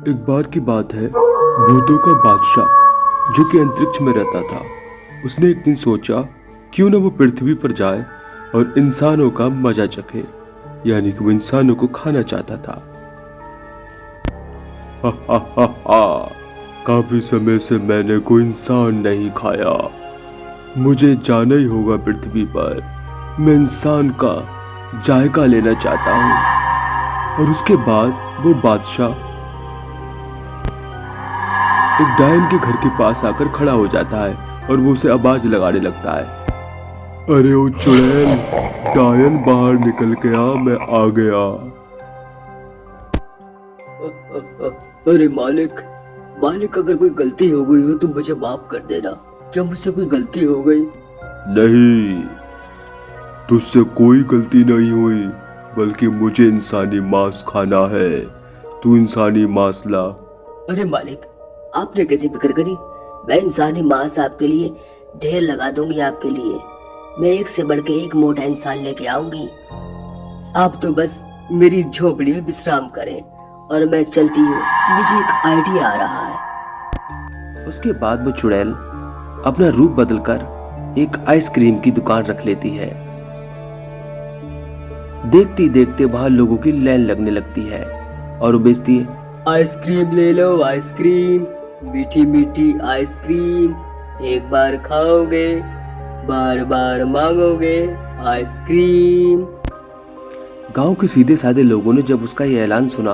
एक बार की बात है, भूतों का बादशाह जो कि अंतरिक्ष में रहता था, उसने एक दिन सोचा क्यों ना वो पृथ्वी पर जाए और इंसानों का मजा चखे, यानी कि वो इंसानों को खाना चाहता था। हा हा हा हा, काफी समय से मैंने कोई इंसान नहीं खाया, मुझे जाना ही होगा पृथ्वी पर। मैं इंसान का जायका लेना चाहता हूँ। और उसके बाद वो बादशाह एक डायन के घर के पास आकर खड़ा हो जाता है और वो उसे आवाज लगाने लगता है, अरे ओ चुड़ैल, डायन बाहर निकल गया, मैं आ गया। अरे मालिक, मालिक अगर कोई गलती हो गई हो तो मुझे माफ कर देना। क्या मुझसे कोई गलती हो गई? नहीं, तुझसे कोई गलती नहीं हुई, बल्कि मुझे इंसानी मांस खाना है। तू इंसानी मांस ला। अरे मालिक, आपने कैसी फिक्र करी? मैं इंसानी मांस आपके लिए ढेर लगा दूंगी। आपके लिए मैं एक से बढ़ के एक मोटा इंसान लेके आऊंगी। आप तो बस मेरी झोपड़ी में विश्राम करें और मैं चलती हूँ। मुझे एक आइडिया आ रहा है। उसके बाद वो चुड़ैल अपना रूप बदलकर एक आइसक्रीम की दुकान रख लेती है। देखते देखते वहां लोगों की लाइन लगने लगती है और वो बेचती है। आइसक्रीम ले लो, आइसक्रीम, मीठी मीठी आइसक्रीम। एक बार खाओगे बार बार मांगोगे आइसक्रीम। गांव के सीधे साधे लोगों ने जब उसका ये ऐलान सुना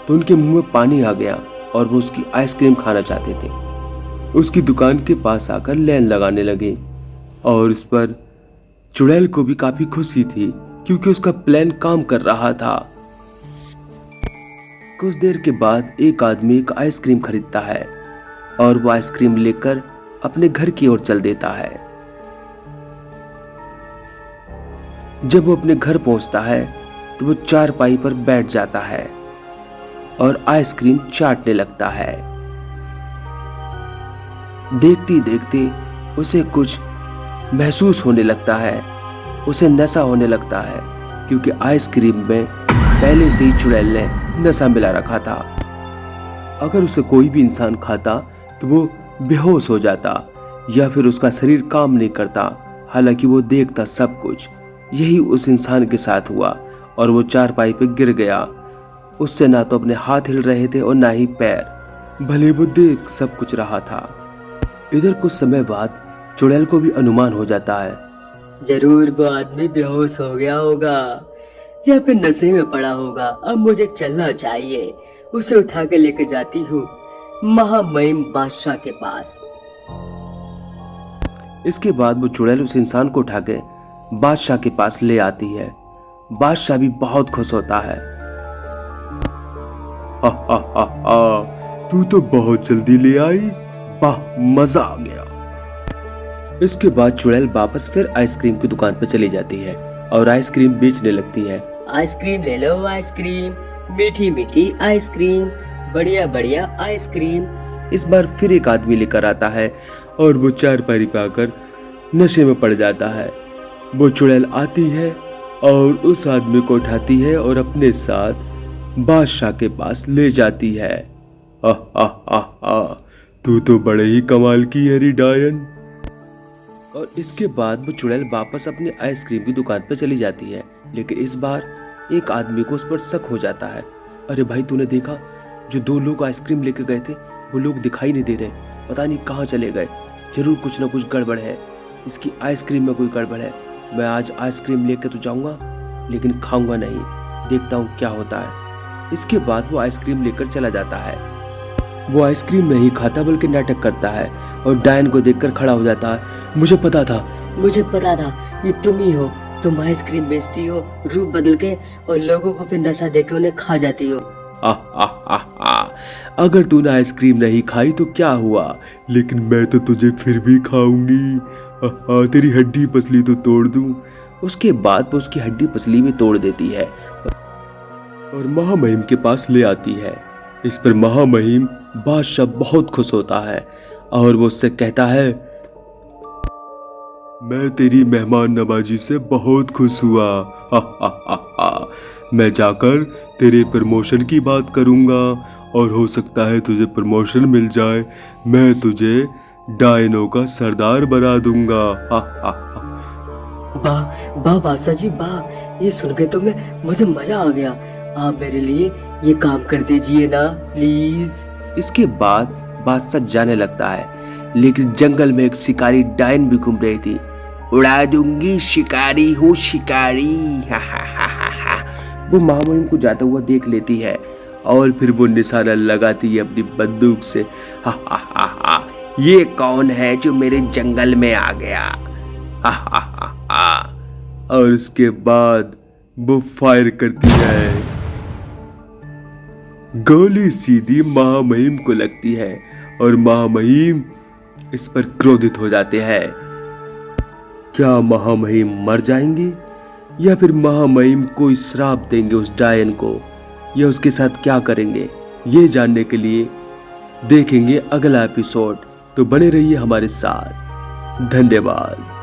तो उनके मुंह में पानी आ गया और वो उसकी आइसक्रीम खाना चाहते थे। उसकी दुकान के पास आकर लाइन लगाने लगे और इस पर चुड़ैल को भी काफी खुशी थी क्योंकि उसका प्लान काम कर रहा था। कुछ देर के बाद एक आदमी एक आइसक्रीम खरीदता है और वो आइसक्रीम लेकर अपने घर की ओर चल देता है। जब वो अपने घर पहुंचता है तो वो चारपाई पर बैठ जाता है और आइसक्रीम चाटने लगता है। देखते देखते उसे कुछ महसूस होने लगता है, उसे नशा होने लगता है क्योंकि आइसक्रीम में पहले से ही चुड़ैल ने नशा मिला रखा था। अगर उसे कोई भी इंसान खाता तो वो बेहोश हो जाता या फिर उसका शरीर काम नहीं करता। हालांकि वो देखता सब कुछ। यही उस इंसान के साथ हुआ और वो चारपाई पे गिर गया। उससे ना तो अपने हाथ हिल रहे थे और ना ही पैर, भले वो देख सब कुछ रहा था। इधर कुछ समय बाद चुड़ैल को भी अनुमान हो जाता है, जरूर वो आदमी बेहोश हो गया होगा या फिर नशे में पड़ा होगा। अब मुझे चलना चाहिए। उसे उठा के लेके जाती हूँ महामहिम बादशाह के पास। इसके बाद वो चुड़ैल उस इंसान को उठा के बादशाह के पास ले आती है। बादशाह भी बहुत खुश होता है। हा हा हा हा, तू तो बहुत जल्दी ले आई, वाह, मजा आ गया। इसके बाद चुड़ैल वापस फिर आइसक्रीम की दुकान पर चली जाती है और आइसक्रीम बेचने लगती है। आइसक्रीम ले लो, आइसक्रीम, मीठी मीठी आइसक्रीम, बढ़िया बढ़िया आइसक्रीम। इस बार फिर एक आदमी लेकर आता है और वो चारपाई पे आकर नशे में पड़ जाता है। वो चुड़ैल आती है और उस आदमी को उठाती है और अपने साथ बादशाह के पास ले जाती है। हा हा हा हा, तू तो बड़े ही कमाल की है रे डायन। और इसके बाद वो चुड़ैल वापस अपनी आइसक्रीम की दुकान पर चली जाती है। लेकिन इस बार एक आदमी को उस पर शक हो जाता है। अरे भाई, तूने देखा जो दो लोग आइसक्रीम लेके गए थे, वो लोग दिखाई नहीं दे रहे, पता नहीं कहाँ चले गए। जरूर कुछ ना कुछ गड़बड़ है, इसकी आइसक्रीम में कोई गड़बड़ है। मैं आज आइसक्रीम लेके तो जाऊंगा लेकिन खाऊंगा नहीं, देखता हूँ क्या होता है। इसके बाद वो आइसक्रीम लेकर चला जाता है। वो आइसक्रीम नहीं खाता बल्कि नाटक करता है और डायन को देखकर खड़ा हो जाता है। मुझे पता था, ये तुम ही हो। तुम आइसक्रीम बेचती हो रूप बदल के और लोगों को फिर नशा देके उन्हें खा जाती हो। अगर तूने आइसक्रीम नहीं खाई तो क्या हुआ, लेकिन मैं तो तुझे फिर भी खाऊंगी। तेरी हड्डी पसली तो तोड़ दूं। उसके बाद वो उसकी हड्डी पसली भी तोड़ देती है और महामहिम के पास ले आती है। इस पर महामहिम बादशाह बहुत खुश होता है और वो उससे कहता है, मैं तेरी मेहमान नवाजी से बहुत खुश हुआ। हा हा हा हा, मैं जाकर तेरे प्रमोशन की बात करूंगा और हो सकता है तुझे प्रमोशन मिल जाए। मैं तुझे डायनो का सरदार बना दूंगा। हा हा हा। वाह बादशाह जी वाह, ये सुन के तो मुझे मजा आ गया। आप मेरे लिए ये काम कर दीजिए ना प्लीज। इसके बाद बादशाह जाने लगता है, लेकिन जंगल में एक शिकारी डायन भी घूम रही थी। उड़ा दूंगी, शिकारी हूँ शिकारी। हा हा हा हा हा। वो महामहिम को जाता हुआ देख लेती है और फिर वो निशाना लगाती है अपनी बंदूक से। हा हा हा हा। ये कौन है जो मेरे जंगल में आ गया? हा हा हा हा। और उसके बाद वो फायर करती है। गोली सीधी महामहिम को लगती है और महामहिम इस पर क्रोधित हो जाते हैं। क्या महामहिम मर जाएंगे या फिर महामहिम कोई श्राप देंगे उस डायन को, या उसके साथ क्या करेंगे, ये जानने के लिए देखेंगे अगला एपिसोड। तो बने रहिए हमारे साथ। धन्यवाद।